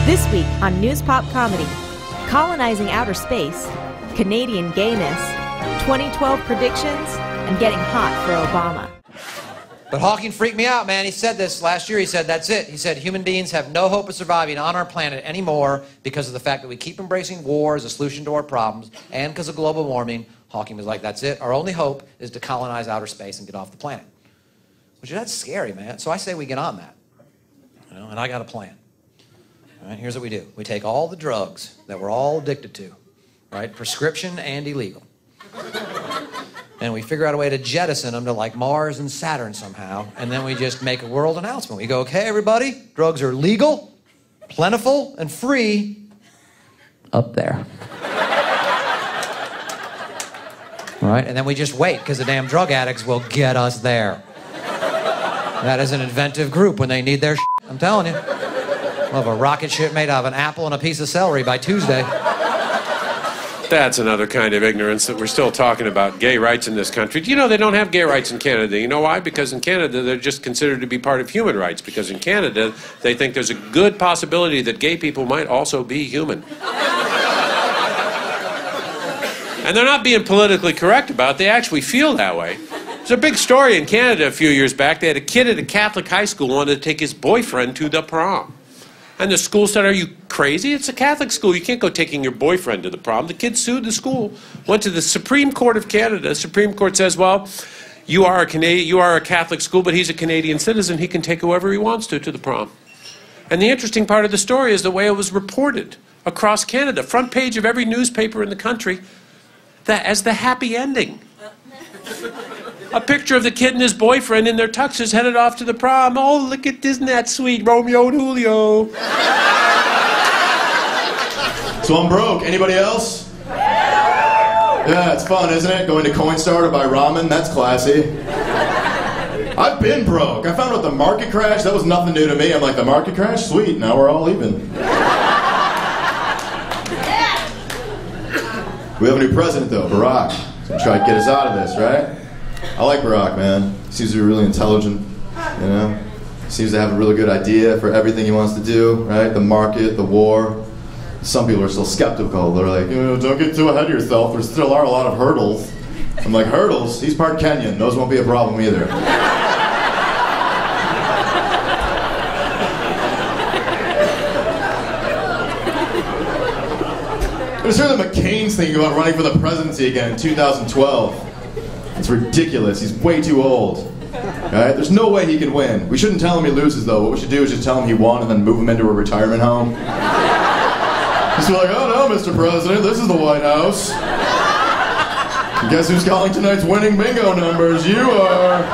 This week on News Pop Comedy, colonizing outer space, Canadian gayness, 2012 predictions, and getting hot for Obama. But Hawking freaked me out, man. He said this last year. He said, that's it. He said, human beings have no hope of surviving on our planet anymore because of the fact that we keep embracing war as a solution to our problems and because of global warming. Hawking was like, that's it. Our only hope is to colonize outer space and get off the planet. Which, that's scary, man. So I say we get on that. You know, and I got a plan. All right, here's what we do. We take all the drugs that we're all addicted to, right? Prescription and illegal. And we figure out a way to jettison them to like Mars and Saturn somehow. And then we just make a world announcement. We go, okay, everybody, drugs are legal, plentiful, and free up there. All right, and then we just wait because the damn drug addicts will get us there. That is an inventive group when they need their shit, I'm telling you. We'll have a rocket ship made out of an apple and a piece of celery by Tuesday. That's another kind of ignorance that we're still talking about gay rights in this country. Do you know they don't have gay rights in Canada? You know why? Because in Canada, they're just considered to be part of human rights. Because in Canada, they think there's a good possibility that gay people might also be human. And they're not being politically correct about it. They actually feel that way. There's a big story in Canada a few years back. They had a kid at a Catholic high school who wanted to take his boyfriend to the prom. And the school said, are you crazy? It's a Catholic school. You can't go taking your boyfriend to the prom. The kid sued the school, went to the Supreme Court of Canada. The Supreme Court says, well, you are a Catholic school, but he's a Canadian citizen. He can take whoever he wants to the prom. And the interesting part of the story is the way it was reported across Canada. Front page of every newspaper in the country, that as the happy ending. A picture of the kid and his boyfriend in their tuxes headed off to the prom. Oh, look at, isn't that sweet, Romeo and Julio? So I'm broke. Anybody else? Yeah, it's fun, isn't it? Going to Coinstar to buy ramen, that's classy. I've been broke. I found out the market crash. That was nothing new to me. I'm like, the market crash? Sweet, now we're all even. We have a new president, though, Barack. He's gonna try to get us out of this, right? I like Barack, man. He seems to be really intelligent, you know? Seems to have a really good idea for everything he wants to do, right? The market, the war. Some people are still skeptical. They're like, don't get too ahead of yourself. There still are a lot of hurdles. I'm like, hurdles? He's part Kenyan. Those won't be a problem either. I just heard that McCain's thinking about running for the presidency again in 2012. It's ridiculous. He's way too old. Right? There's no way he can win. We shouldn't tell him he loses, though. What we should do is just tell him he won and then move him into a retirement home. Just be like, oh no, Mr. President, this is the White House. And guess who's calling tonight's winning bingo numbers? You are.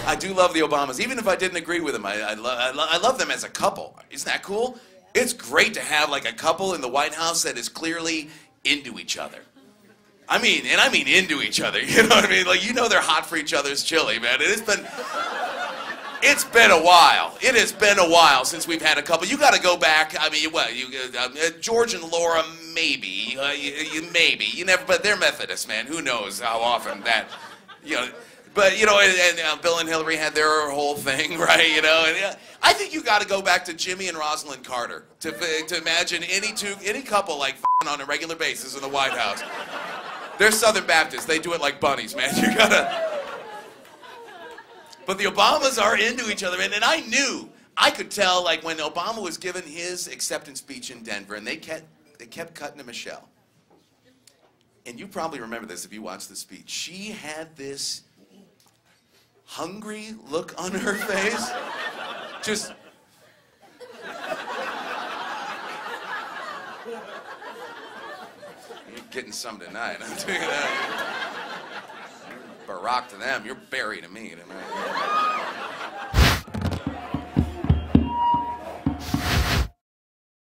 I do love the Obamas. Even if I didn't agree with them, I love them as a couple. Isn't that cool? It's great to have like a couple in the White House that is clearly into each other. I mean into each other, you know what I mean? Like, you know they're hot for each other's chili, man. It's been a while. It has been a while since we've had a couple. You got to go back. I mean, well, George and Laura, maybe, maybe. You never, but they're Methodists, man. Who knows how often that, you know. But, you know, and Bill and Hillary had their whole thing, right, you know. And, I think you got to go back to Jimmy and Rosalind Carter to imagine any couple, like, on a regular basis in the White House. They're Southern Baptists. They do it like bunnies, man. You got to... But the Obamas are into each other. And I could tell, like, when Obama was giving his acceptance speech in Denver, and they kept cutting to Michelle. And you probably remember this if you watched the speech. She had this hungry look on her face. Just... You're getting some tonight, I'm telling you that. Barack to them, you're Barry to me tonight.